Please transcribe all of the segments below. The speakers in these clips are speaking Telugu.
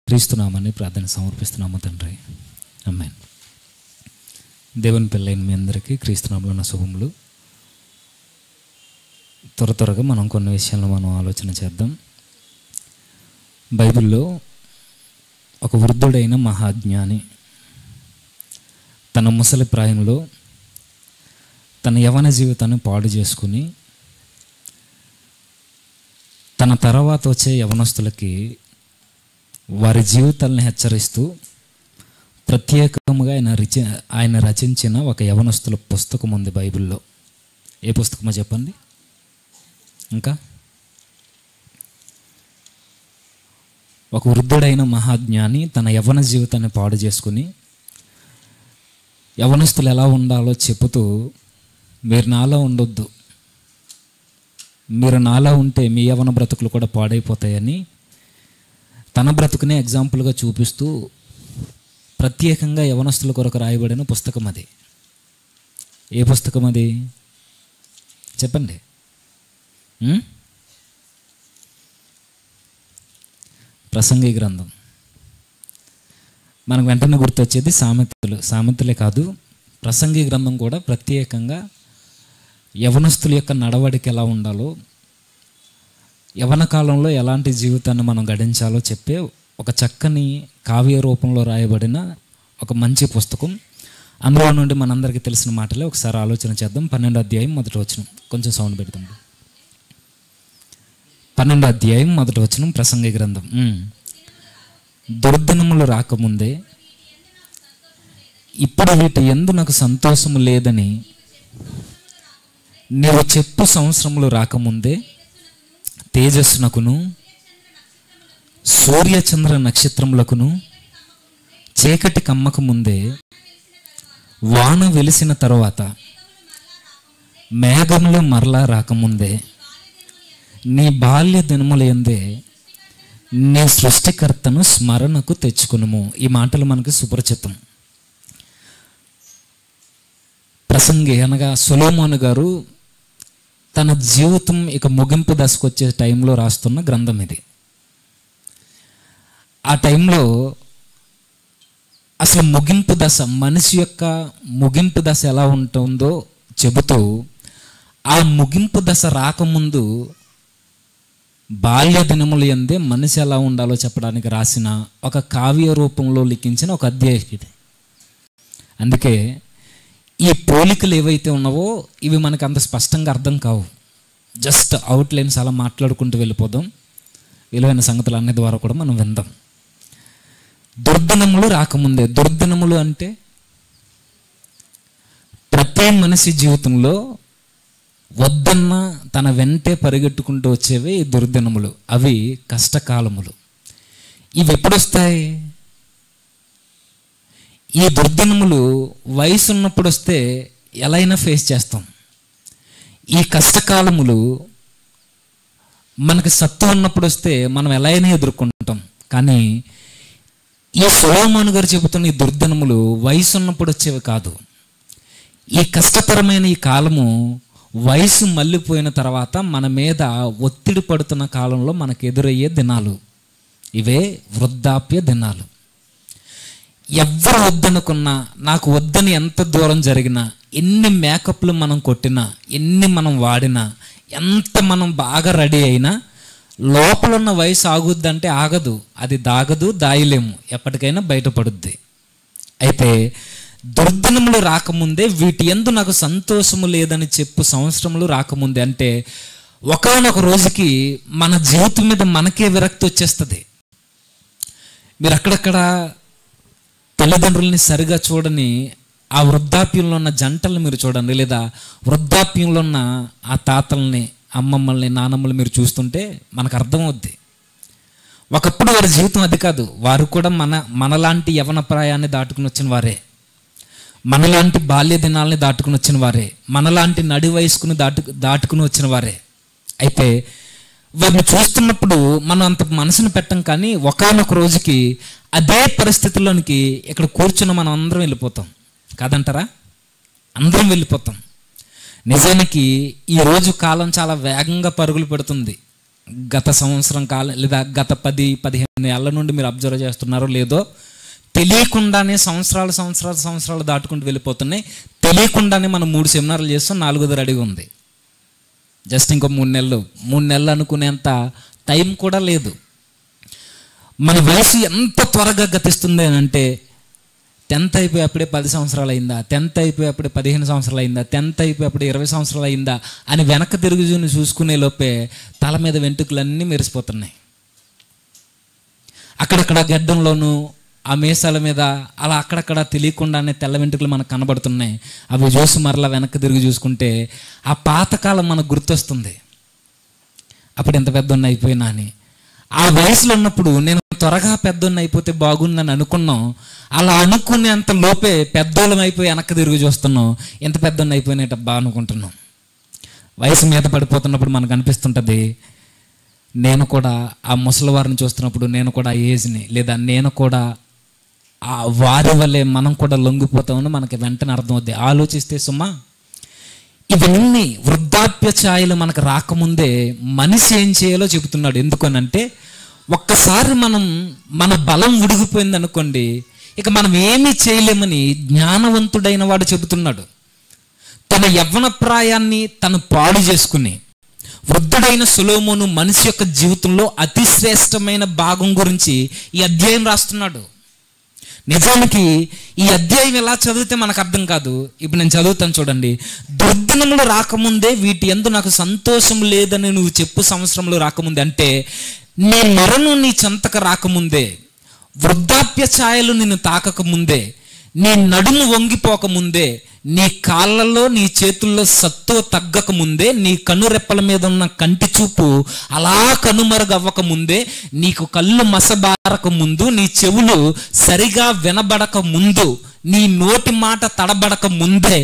క్రీస్తునామని ప్రార్థన సమర్పిస్తున్నాము తండ్రి. ఆమేన్. దేవుని పిల్లైన మీ అందరికీ క్రీస్తునామములో నా శుభములు. త్వరగా మనం కొన్ని విషయాలను మనం ఆలోచన చేద్దాం. బైబిల్లో ఒక వృద్ధుడైన మహాజ్ఞాని తన ముసలి ప్రాయంలో తన యవ్వన జీవితాన్ని పాడు చేసుకుని తన తర్వాత వచ్చే యవనస్తులకి వారి జీవితాలను హెచ్చరిస్తూ ప్రత్యేకంగా ఆయన రచించిన ఒక యవనస్తుల పుస్తకం ఉంది బైబిల్లో. ఏ పుస్తకమో చెప్పండి. ఇంకా ఒక వృద్ధుడైన మహాజ్ఞాని తన యవ్వన జీవితాన్ని పాడు చేసుకుని యవనస్తులు ఎలా ఉండాలో చెబుతూ, మీరు నాలో ఉండొద్దు, మీరు నాలా ఉంటే మీ యవ్వన బ్రతుకులు కూడా పాడైపోతాయని తన బ్రతుకునే ఎగ్జాంపుల్గా చూపిస్తూ ప్రత్యేకంగా యవనస్తుల కొరకు రాయబడిన పుస్తకం అది. ఏ పుస్తకం అది చెప్పండి. ప్రసంగి గ్రంథం. మనకు వెంటనే గుర్తొచ్చేది సామెతలే కాదు, ప్రసంగి గ్రంథం కూడా ప్రత్యేకంగా యవనస్తుల యొక్క నడవడిక ఎలా ఉండాలో, యవన కాలంలో ఎలాంటి జీవితాన్ని మనం గడించాలో చెప్పే ఒక చక్కని కావ్య రూపంలో రాయబడిన ఒక మంచి పుస్తకం. అందులో నుండి మనందరికీ తెలిసిన మాటలే ఒకసారి ఆలోచన చేద్దాం. 12వ అధ్యాయం 1వ వచనం. కొంచెం సౌండ్ పెడతాం. 12వ అధ్యాయం 1వ వచనం ప్రసంగి గ్రంథం. దుర్దినములు రాకముందే ఇప్పుడు వీటి యందు నాకు సంతోషము లేదని నీవు చెప్పు సంవత్సరములు రాకముందే తేజస్సునకును సూర్యచంద్ర నక్షత్రములకును చీకటి కమ్మక ముందే వాన వెలిసిన తరువాత మేఘములు మరలా రాకముందే నీ బాల్య దినములందే నీ సృష్టికర్తను స్మరణకు తెచ్చుకునుము. ఈ మాటలు మనకి సుపరిచితం. ప్రసంగి అనగా సొలొమోను గారు తన జీవితం ఇక ముగింపు దశకు వచ్చే టైంలో రాస్తున్న గ్రంథం ఇది. ఆ టైంలో అసలు ముగింపు దశ, మనిషి యొక్క ముగింపు దశ ఎలా ఉంటుందో చెబుతూ, ఆ ముగింపు దశ రాకముందు బాల్య దినములు యందే మనిషి ఎలా ఉండాలో చెప్పడానికి రాసిన ఒక కావ్య రూపంలో లిఖించిన ఒక అధ్యాయం ఇది. అందుకే ఈ పోలికలు ఏవైతే ఉన్నావో ఇవి మనకు అంత స్పష్టంగా అర్థం కావు. జస్ట్ అవుట్లైన్స్ అలా మాట్లాడుకుంటూ వెళ్ళిపోదాం. విలువైన సంగతులు అన్ని ద్వారా కూడా మనం విందాం. దుర్దినములు రాకముందే. దుర్దినములు అంటే ప్రతి మనిషి జీవితంలో వద్దన్న తన వెంటే పరిగెట్టుకుంటూ వచ్చేవి ఈ దుర్దినములు. అవి కష్టకాలములు. ఇవి ఎప్పుడు వస్తాయి? ఈ దుర్దినములు వయసు ఉన్నప్పుడు వస్తే ఎలా అయినా ఫేస్ చేస్తాం. ఈ కష్టకాలములు మనకి సత్తు ఉన్నప్పుడు వస్తే మనం ఎలా అయినా ఎదుర్కొంటాం. కానీ ఈ సొలొమోను గారు చెబుతున్న ఈ దుర్దినములు వయసు ఉన్నప్పుడు వచ్చేవి కాదు. ఈ కష్టతరమైన ఈ కాలము వయసు మళ్ళీపోయిన తర్వాత మన మీద ఒత్తిడి పడుతున్న కాలంలో మనకు ఎదురయ్యే దినాలు. ఇవే వృద్ధాప్య దినాలు. ఎవరు వద్దనుకున్నా, నాకు వద్దని ఎంత దూరం జరిగినా, ఎన్ని మేకప్లు మనం కొట్టినా, ఎన్ని మనం వాడినా, ఎంత మనం బాగా రెడీ అయినా లోపల ఉన్న వయసు ఆగుద్దంటే ఆగదు. అది దాగదు, దాయలేము, ఎప్పటికైనా బయటపడుద్ది. అయితే దుర్దినములు రాకముందే వీటి యందు నాకు సంతోషము లేదని చెప్పు సంవత్సరములు రాకముందే అంటే ఒకానొక రోజుకి మన జీవితం మీద మనకే విరక్తి వచ్చేస్తుంది. మీరు అక్కడక్కడ తల్లిదండ్రుల్ని సరిగా చూడని ఆ వృద్ధాప్యంలో ఉన్న జంటలను మీరు చూడండి, లేదా వృద్ధాప్యంలో ఉన్న ఆ తాతల్ని, అమ్మమ్మల్ని, నానమ్మల్ని మీరు చూస్తుంటే మనకు అర్థమవుద్ది. ఒకప్పుడు వారి జీవితం అది కాదు. వారు కూడా మనలాంటి యవన ప్రాయాన్ని దాటుకుని వచ్చిన వారే, మనలాంటి బాల్య దినాలని దాటుకుని వచ్చిన వారే, మనలాంటి నడి వయస్కుని దాటుకుని వచ్చిన వారే. అయితే వారిని చూస్తున్నప్పుడు మనం అంత మనసును పెట్టం. కానీ ఒకానొక రోజుకి అదే పరిస్థితుల్లోనికి ఇక్కడ కూర్చున్న మనం అందరం వెళ్ళిపోతాం. కాదంటారా? అందరం వెళ్ళిపోతాం. నిజానికి ఈరోజు కాలం చాలా వేగంగా పరుగులు పెడుతుంది. గత సంవత్సరం కాలం లేదా గత 10-15 ఏళ్ల నుండి మీరు అబ్జర్వ్ చేస్తున్నారో లేదో, తెలియకుండానే సంవత్సరాలు దాటుకుంటూ వెళ్ళిపోతున్నాయి. తెలియకుండానే మనం 3 సెమినార్లు చేస్తాం, 4ది రెడీగా ఉంది. జస్ట్ ఇంకో 3 నెలలు అనుకునేంత టైం కూడా లేదు. మన వయసు ఎంత త్వరగా గతిస్తుంది అంటే 10th అయిపోయి అప్పుడే 10 సంవత్సరాలు అయిందా, 10th అయిపోయి అప్పుడే 15 సంవత్సరాలు అయిందా, 10th అయిపోయి అప్పుడే 20 సంవత్సరాలు అయిందా అని వెనక తిరిగి చూసుకునే లోపే తల మీద వెంట్రుకలన్నీ మెరిసిపోతున్నాయి. అక్కడక్కడ గడ్డంలోనూ ఆ మీసాల మీద అలా అక్కడక్కడ తెలియకుండానే తెల్ల వెంట్రుకలు మనకు కనబడుతున్నాయి. అవి చూసి మరలా వెనక్కి తిరిగి చూసుకుంటే ఆ పాతకాలం మనకు గుర్తొస్తుంది. అప్పుడు ఎంత పెద్దోన్ని అయిపోయినా అని. ఆ వయసులో ఉన్నప్పుడు నేను త్వరగా పెద్దోన్ని అయిపోతే బాగుందని అనుకున్నాం. అలా అనుకునేంత లోపే పెద్దోళ్ళం అయిపోయి వెనక్కి తిరిగి చూస్తున్నాం. ఎంత పెద్దోన్ని అయిపోయినట్టబ్బా అనుకుంటున్నాం. వయసు మీద పడిపోతున్నప్పుడు మనకు అనిపిస్తుంటుంది, నేను కూడా ఆ ముసలివారిని చూస్తున్నప్పుడు నేను కూడా ఆ ఏజ్ని, లేదా నేను కూడా ఆ వారి వల్లే మనం కూడా లొంగిపోతామని మనకి వెంటనే అర్థమవుద్ది. ఆలోచిస్తే సుమా, ఇవన్నీ వృద్ధాప్య ఛాయలు మనకు రాకముందే మనిషి ఏం చేయాలో చెబుతున్నాడు. ఎందుకనంటే ఒక్కసారి మన బలం ఉడిగిపోయింది అనుకోండి, ఇక మనం ఏమీ చేయలేమని జ్ఞానవంతుడైన వాడు చెబుతున్నాడు. తన యవ్వన ప్రాయాన్ని తను పాడు చేసుకుని వృద్ధుడైన సొలొమోను మనిషి యొక్క జీవితంలో అతి శ్రేష్టమైన భాగం గురించి ఈ అధ్యాయం రాస్తున్నాడు. నిజానికి ఈ అధ్యాయం ఎలా చదివితే మనకు అర్థం కాదు. ఇప్పుడు నేను చదువుతాను చూడండి. దుర్దినములు రాకముందే వీటి యందు నాకు సంతోషం లేదని నువ్వు చెప్పు సంవత్సరంలో రాకముందే, అంటే నీ మరణం నీ చెంతకు రాకముందే, వృద్ధాప్య ఛాయలు నిన్ను తాకకముందే, నీ నడుము వంగిపోకముందే, నీ కాళ్ళలో నీ చేతుల్లో సత్తువ తగ్గక ముందే, నీ కనురెప్పల మీద ఉన్న కంటి చూపు అలా కనుమరుగవ్వక ముందే, నీకు కళ్ళు మసబారక ముందు, నీ చెవులు సరిగా వినబడక ముందు, నీ నోటి మాట తడబడక ముందే,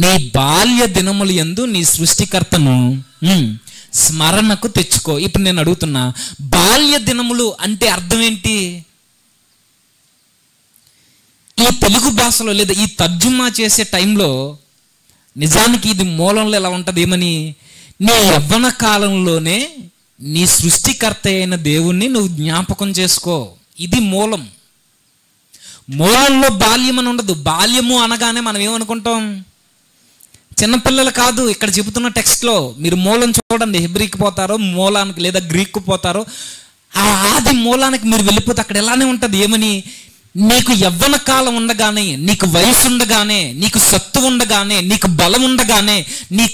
నీ బాల్య దినములు యందు నీ సృష్టికర్తను స్మరణకు తెచ్చుకో. ఇప్పుడు నేను అడుగుతున్నా, బాల్య దినములు అంటే అర్థం ఏంటి? ఈ తెలుగు భాషలో లేదా ఈ తర్జుమా చేసే టైంలో నిజానికి ఇది మూలంలో ఎలా ఉంటుంది? ఏమని, నీ యవ్వన కాలంలోనే నీ సృష్టికర్త అయిన దేవుణ్ణి నువ్వు జ్ఞాపకం చేసుకో. ఇది మూలం. మూలంలో బాల్యం అని ఉండదు. బాల్యము అనగానే మనం ఏమనుకుంటాం? చిన్నపిల్లలు కాదు. ఇక్కడ చెబుతున్న టెక్స్ట్లో మీరు మూలం చూడండి. హెబ్రీకి పోతారో మూలానికి, లేదా గ్రీక్కు పోతారో, ఆ ఆది మూలానికి మీరు వెళ్ళిపోతే అక్కడ ఎలానే ఉంటుంది. ఏమని, నీకు యవ్వన కాలం ఉండగానే, నీకు వయసు ఉండగానే, నీకు సత్తు ఉండగానే, నీకు బలం ఉండగానే, నీ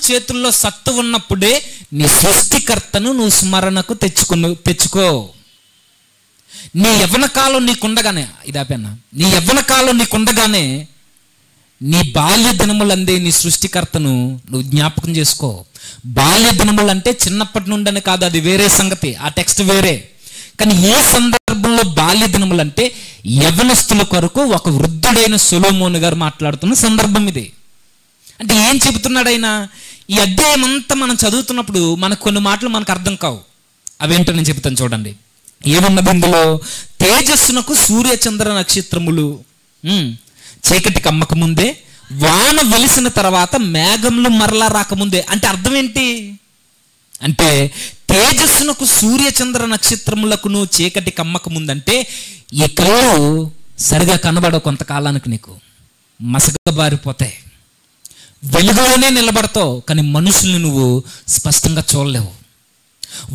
చేతుల్లో సత్తు ఉన్నప్పుడే నీ సృష్టికర్తను నువ్వు స్మరణకు తెచ్చుకో. నీ యవ్వన కాలం నీకుండగానే, ఇదాపేనా, నీ యవ్వన కాలం నీకుండగానే నీ బాల్య దినములందే నీ సృష్టికర్తను నువ్వు జ్ఞాపకం చేసుకో. బాల్య దినములు అంటే చిన్నప్పటి నుండని కాదు, అది వేరే సంగతి, ఆ టెక్స్ట్ వేరే. కానీ ఏ సందర్భంలో బాల్య దినములు అంటే యవ్వనస్తుల కొరకు ఒక వృద్ధుడైన సొలొమోను గారు మాట్లాడుతున్న సందర్భం ఇది. అంటే ఏం చెబుతున్నాడు ఆయన? ఈ అధ్యాయం అంతా మనం చదువుతున్నప్పుడు మనకు కొన్ని మాటలు మనకు అర్థం కావు. అవేంటో నేను చెబుతాను చూడండి. ఏమున్నది ఇందులో? తేజస్సునకు సూర్య చంద్ర నక్షత్రములు చీకటి కమ్మక ముందే, వాన వెలిసిన తర్వాత మేఘములు మరలా రాకముందే. అంటే అర్థం ఏంటి? అంటే తేజస్సునకు సూర్య చంద్ర నక్షత్రములకును చీకటి కమ్మక ముందంటే ఈ కళ్ళు సరిగా కనబడవు. కొంతకాలానికి నీకు మసకబారిపోతాయి. వెలుగులోనే నిలబడతావు, కానీ మనుషుల్ని నువ్వు స్పష్టంగా చూడలేవు.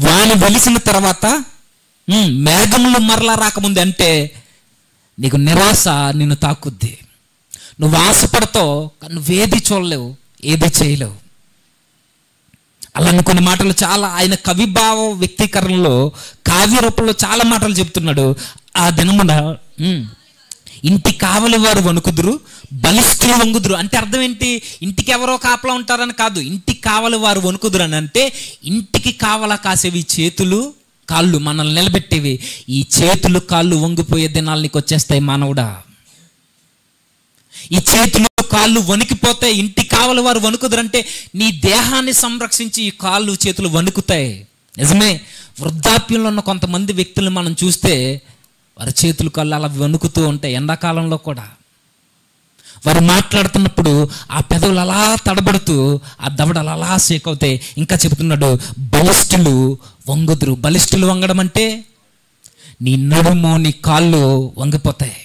వాన వెలిసిన తర్వాత మేఘములు మరలా రాకముందే అంటే నీకు నిరాశ నిన్ను తాకుద్ది. నువ్వు ఆశపడతావు, కానీ నువ్వేది చూడలేవు, ఏది చేయలేవు. అలానే కొన్ని మాటలు చాలా ఆయన కవిభావ వ్యక్తీకరణలో, కావ్య రూపంలో చాలా మాటలు చెప్తున్నాడు. ఆ దినమున ఇంటి కావలి వారు వణుకుదురు, బలిష్ఠులు వంగుదురు. అంటే అర్థం ఏంటి? ఇంటికి ఎవరో కాపలా ఉంటారని కాదు. ఇంటికి కావలి వారు వణుకుదురు అని అంటే ఇంటికి కావలా కాసేవి చేతులు కాళ్ళు, మనల్ని నిలబెట్టేవి. ఈ చేతులు కాళ్ళు వంగిపోయే దినాలు నీకు వచ్చేస్తాయి మానవుడా. ఈ చేతులు కాళ్ళు వణికిపోతాయి. ఇంటి కావలి వారు వణుకుదురంటే నీ దేహాన్ని సంరక్షించి ఈ కాళ్ళు చేతులు వణుకుతాయి. నిజమే, వృద్ధాప్యంలో ఉన్న కొంతమంది వ్యక్తులను మనం చూస్తే వారి చేతులు కాళ్ళు అలా వణుకుతూ ఉంటాయి. ఎండాకాలంలో కూడా వారు మాట్లాడుతున్నప్పుడు ఆ పెదవులు అలా తడబడుతూ ఆ దవడలు అలా షేక్ అవుతాయి. ఇంకా చెబుతున్నాడు, బలిష్ఠులు వంగుదురు. బలిష్ఠులు వంగడం అంటే నీ నడుము నీ కాళ్ళు వంగిపోతాయి,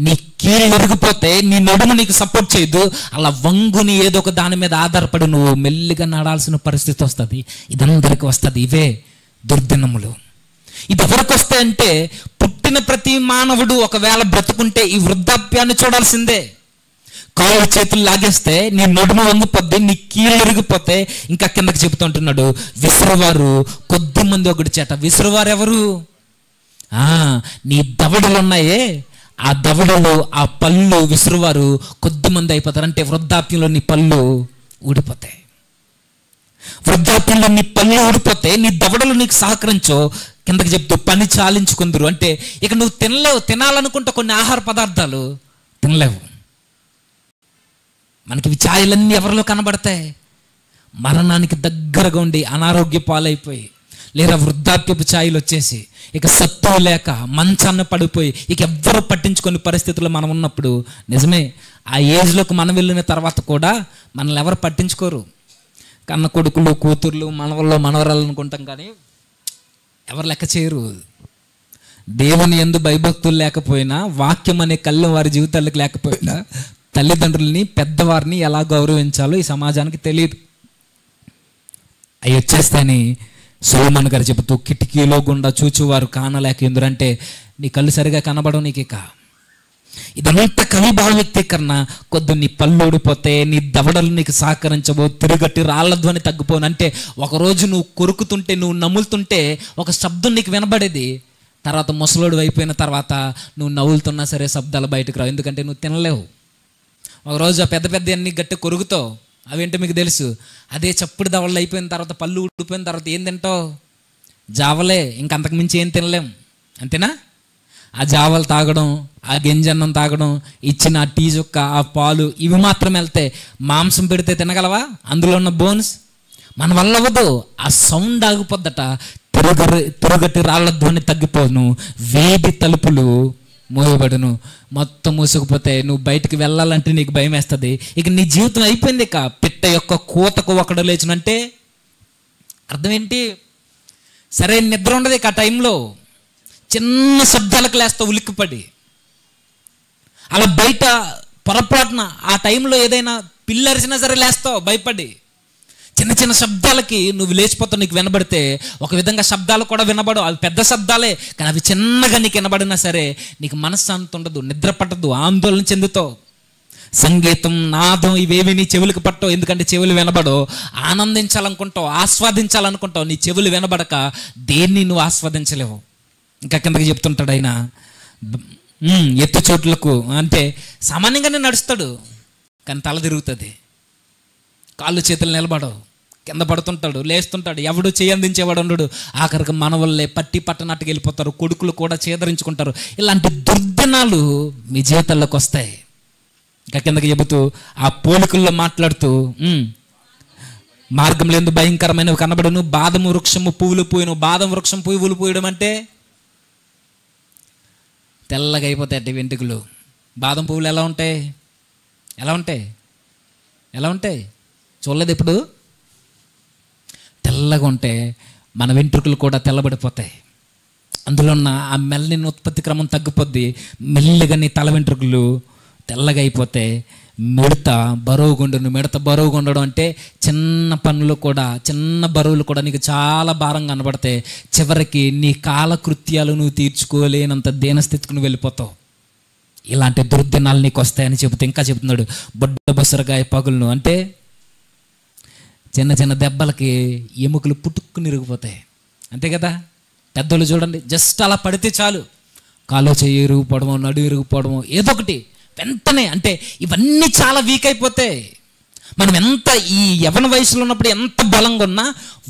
నీ కీళ్ళు విరిగిపోతే నీ నడుము నీకు సపోర్ట్ చేయదు. అలా వంగుని ఏదో ఒక దాని మీద ఆధారపడి నువ్వు మెల్లిగా నడాల్సిన పరిస్థితి వస్తుంది. ఇదందరికి వస్తుంది. ఇవే దుర్దినములు. ఇది ఎవరికి వస్తాయంటే పుట్టిన ప్రతి మానవుడు ఒకవేళ బ్రతుకుంటే ఈ వృద్ధాప్యాన్ని చూడాల్సిందే. కాళ్ళు చేతులు లాగేస్తే నీ నడుము వంగిపోద్ది, నీ కీళ్ళు విరిగిపోతే. ఇంకా కిందకి చెబుతుంటున్నాడు, విసురువారు కొద్ది మంది ఒకటి చేట. విసురువారు ఎవరు? నీ దవడలు ఉన్నాయే, ఆ దవడలు ఆ పళ్ళు విసురువారు కొద్ది మంది అయిపోతారు. అంటే వృద్ధాప్యంలో నీ పళ్ళు ఊడిపోతాయి. వృద్ధాప్యంలో నీ పళ్ళు ఊడిపోతే నీ దవడలు నీకు సహకరించో. కిందకి చెప్తూ పని చాలించుకుందరు. అంటే ఇక నువ్వు తినలేవు. తినాలనుకుంటే కొన్ని ఆహార పదార్థాలు తినలేవు. మనకి ఛాయలన్నీ ఎవరిలో కనబడతాయి? మరణానికి దగ్గరగా ఉండి అనారోగ్య పాలైపోయి, లేదా వృద్ధాప్యపు ఛాయలు వచ్చేసి ఇక సత్తు లేక మంచాన్ని పడిపోయి ఇక ఎవ్వరూ పట్టించుకునే పరిస్థితుల్లో మనం ఉన్నప్పుడు, నిజమే ఆ ఏజ్లోకి మనం వెళ్ళిన తర్వాత కూడా మనల్ని ఎవరు పట్టించుకోరు. కన్న కొడుకులు కూతుర్లు మనవల్లో మనవరాలు అనుకుంటాం, కానీ ఎవరు లెక్క చేయరు. దేవుని యందు భయభక్తులు లేకపోయినా, వాక్యం అనే కళ్ళెం వారి జీవితాలకు లేకపోయినా, తల్లిదండ్రులని పెద్దవారిని ఎలా గౌరవించాలో ఈ సమాజానికి తెలియదు. అవి వచ్చేస్తాయని సొలొమోను గారు చెబుతూ, కిటికీలో గుండా చూచువారు కానలేక ఎందురంటే నీ కళ్ళు సరిగా కనబడవు నీకు. ఇక ఇదంతా కవి భావ వ్యక్తీకరణ. కొద్ది నీ పళ్ళు ఊడిపోతే, నీ దవడలు నీకు సహకరించవు, తిరుగట్టి రాళ్ల ధ్వని తగ్గిపోను. అంటే ఒకరోజు నువ్వు కొరుకుతుంటే, నువ్వు నములుతుంటే ఒక శబ్దం నీకు వినబడేది. తర్వాత ముసలోడు అయిపోయిన తర్వాత నువ్వు నవ్వులుతున్నా సరే శబ్దాలు బయటకు రావు, ఎందుకంటే నువ్వు తినలేవు. ఒకరోజు ఆ పెద్ద పెద్ద అన్ని గట్టి కొరుకుతావు, అవేంటో మీకు తెలుసు. అదే చప్పుడు దవడలు అయిపోయిన తర్వాత, పళ్ళు ఊడిపోయిన తర్వాత ఏం తింటావు? జావలే. ఇంకంతకు మించి ఏం తినలేం, అంతేనా? ఆ జావలు తాగడం, ఆ గింజన్నం తాగడం, ఇచ్చిన ఆ టీ చుక్క, ఆ పాలు, ఇవి మాత్రం వెళ్తే మాంసం పెడితే తినగలవా? అందులో ఉన్న బోన్స్ మన వల్ల అవ్వదు. ఆ సౌండ్ ఆగిపోద్దట. తిరుగటి రాళ్ల ధ్వని తగ్గిపోను, వేది తలుపులు మోయబడును. మొత్తం మూసుకుపోతే నువ్వు బయటికి వెళ్ళాలంటే నీకు భయం వేస్తుంది. ఇక నీ జీవితం అయిపోయింది. ఇక పిట్ట యొక్క కూతకు ఒకడు లేచినంటే అర్థం ఏంటి? సరే నిద్ర ఉండదు ఇక ఆ టైంలో. చిన్న శబ్దాలకు లేస్తావు ఉలిక్కిపడి. అలా బయట పొరపాటున ఆ టైంలో ఏదైనా పిల్లరిసినా సరే లేస్తావు భయపడి. చిన్న చిన్న శబ్దాలకి నువ్వు లేచిపోతావు. నీకు వినబడితే ఒక విధంగా శబ్దాలు కూడా వినబడవు, అవి పెద్ద శబ్దాలే, కానీ అవి చిన్నగా నీకు వినబడినా సరే నీకు మనశ్శాంతి ఉండదు, నిద్ర పట్టదు, ఆందోళన చెందుతావు. సంగీతం, నాదం ఇవేవి నీ చెవులకు పట్టవు, ఎందుకంటే చెవులు వినబడవు. ఆనందించాలనుకుంటావు, ఆస్వాదించాలనుకుంటావు, నీ చెవులు వినబడక దేన్ని నువ్వు ఆస్వాదించలేవు. ఇంకా కిందకి చెప్తుంటాడు ఆయన, ఎత్తు చోట్లకు అంటే సామాన్యంగానే నడుస్తాడు, కానీ తల తిరుగుతుంది, కాళ్ళు చేతులు నిలబడవు, కింద పడుతుంటాడు, లేస్తుంటాడు, ఎవడు చేయందించేవాడు ఉండడు. ఆఖరికి మన వల్లే పట్టి పట్టనట్టుకు వెళ్ళిపోతారు, కొడుకులు కూడా చేదరించుకుంటారు. ఇలాంటి దుర్దినాలు మీ జీవితాల్లోకి వస్తాయి. ఇంకా కిందకి చెబుతూ ఆ పోలికల్లో మాట్లాడుతూ, మార్గంలో ఎందుకు భయంకరమైనవి కనబడను, బాదం వృక్షము పువ్వులు పూయను. బాదం వృక్షం పువ్వులు పూయడం అంటే తెల్లగా అయిపోతాయి వెంట్రుకలు. బాదం పువ్వులు ఎలా ఉంటాయి? ఎలా ఉంటాయి? ఎలా ఉంటాయి? చూడలేదు ఇప్పుడు? తెల్లగా ఉంటే మన వెంట్రుకలు కూడా తెల్లబడిపోతాయి. అందులో ఉన్న ఆ మెల్లిన ఉత్పత్తి క్రమం తగ్గిపోద్ది. మెల్లిగా నీ తల వెంట్రుకలు తెల్లగా అయిపోతే మిడత బరువుగుండును. మిడత బరువుగుండడం అంటే చిన్న పనులు కూడా, చిన్న బరువులు కూడా నీకు చాలా భారంగా కనబడతాయి. చివరికి నీ కాలకృత్యాలు నువ్వు తీర్చుకోలేనంత దీనస్థితికి నువ్వు వెళ్ళిపోతావు. ఇలాంటి దుర్దినాలు నీకు వస్తాయని చెబుతే ఇంకా చెబుతున్నాడు, బొడ్డ బొసరగాయ పగులును. అంటే చిన్న చిన్న దెబ్బలకి ఎముకలు పుట్టుక్కుని ఇరిగిపోతాయి, అంతే కదా? పెద్దలు చూడండి, జస్ట్ అలా పడితే చాలు, కాలో చెయ్యి ఇరిగిపోవడమో, నడు ఇరిగిపోవడమో, ఏదో ఒకటి వెంటనే. అంటే ఇవన్నీ చాలా వీక్ అయిపోతాయి. మనం ఎంత ఈ యవ్వన వయసులో ఉన్నప్పుడు ఎంత బలంగా ఉన్నా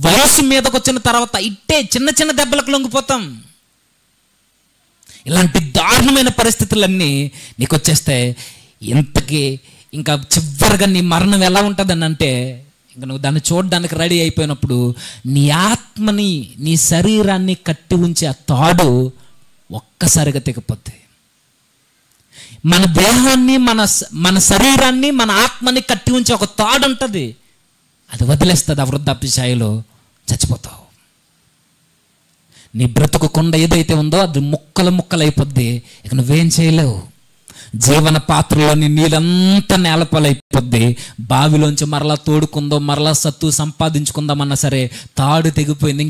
వయసు మీదకి వచ్చిన తర్వాత ఇట్టే చిన్న చిన్న దెబ్బలకు లొంగిపోతాం. ఇలాంటి దారుణమైన పరిస్థితులన్నీ నీకు వచ్చేస్తాయి. ఇంతకీ ఇంకా చివరిగా నీ మరణం ఎలా ఉంటుందని అంటే, ఇంకా నువ్వు దాన్ని చూడడానికి రెడీ అయిపోయినప్పుడు నీ ఆత్మని, నీ శరీరాన్ని కట్టి ఉంచే ఆ తాడు ఒక్కసారిగా తెగిపోద్ది. మన దేహాన్ని, మన శరీరాన్ని, మన ఆత్మని కట్టి ఉంచే ఒక తాడు ఉంటుంది. అది వదిలేస్తుంది, ఆ వృద్ధాప్య ఛాయలో చచ్చిపోతావు. నీ బ్రతుకు కొండ ఏదైతే ఉందో అది ముక్కలు ముక్కలు అయిపోద్ది. ఇక నువ్వేం చేయలేవు. జీవన పాత్రలోని నీళ్ళంతా నేలపాలైపోద్ది. బావిలోంచి మరలా తోడుకుందో, మరలా సత్తు సంపాదించుకుందామన్నా సరే తాడు తెగిపోయింది.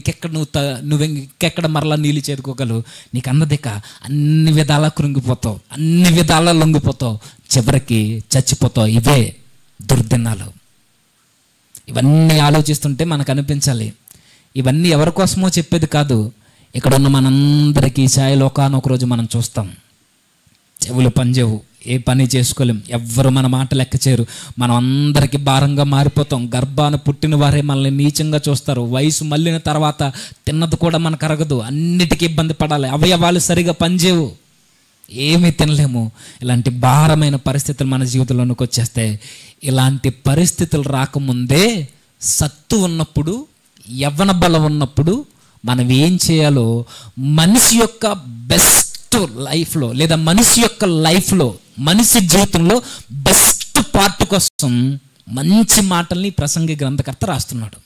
నువ్వు ఇంకెక్కడ మరలా నీళ్ళు చేరుకోగలవు? నీకు అన్నదిక అన్ని విధాలా కృంగిపోతావు, అన్ని విధాలా లొంగిపోతావు, చివరికి చచ్చిపోతావు. ఇవే దుర్దినాలు. ఇవన్నీ ఆలోచిస్తుంటే మనకు అనిపించాలి, ఇవన్నీ ఎవరి కోసమో చెప్పేది కాదు. ఇక్కడ ఉన్న మనందరికీ ఛాయలో ఒకనొక రోజు మనం చూస్తాం. చెవులు పనిచేవు, ఏ పని చేసుకోలేం, ఎవ్వరు మన మాట లెక్క చేయరు. మనం అందరికీ భారంగా మారిపోతాం. గర్భాన పుట్టిన వారే మనల్ని నీచంగా చూస్తారు. వయసు మళ్ళిన తర్వాత తిన్నది కూడా మనకు అరగదు, అన్నిటికీ ఇబ్బంది పడాలి. అవయవాలు సరిగా పనిచేయవు, ఏమీ తినలేము. ఇలాంటి భారమైన పరిస్థితులు మన జీవితంలోనికి వచ్చేస్తే, ఇలాంటి పరిస్థితులు రాకముందే సత్తు ఉన్నప్పుడు, యవ్వన బలం ఉన్నప్పుడు మనం ఏం చేయాలో మనిషి యొక్క బెస్ట్ లైఫ్లో, లేదా మనిషి యొక్క లైఫ్లో, మనిషి జీవితంలో బెస్ట్ పార్ట్ కోసం మంచి మాటల్ని ప్రసంగి గ్రంథకర్త రాస్తున్నాడు.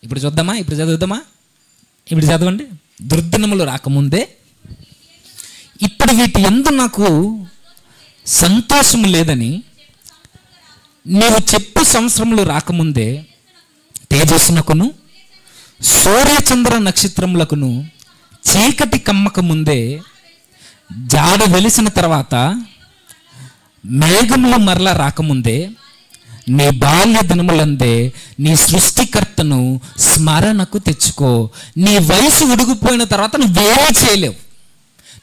ఇప్పుడు చూద్దామా? ఇప్పుడు చదవండి. దుర్దినములు రాకముందే, ఇప్పుడు వీటి యందు నాకు సంతోషం లేదని నీవు చెప్పు సంవత్సరములు రాకముందే తేజస్సునకును సూర్యచంద్ర నక్షత్రములకును చీకటి కమ్మక ముందే, జాడ వెలిసిన తర్వాత మేఘములు మరలా రాకముందే, నీ బాల్య దినములందే నీ సృష్టికర్తను స్మరణకు తెచ్చుకో. నీ వయసు ఉడిగిపోయిన తర్వాత నువ్వేమీ చేయలేవు.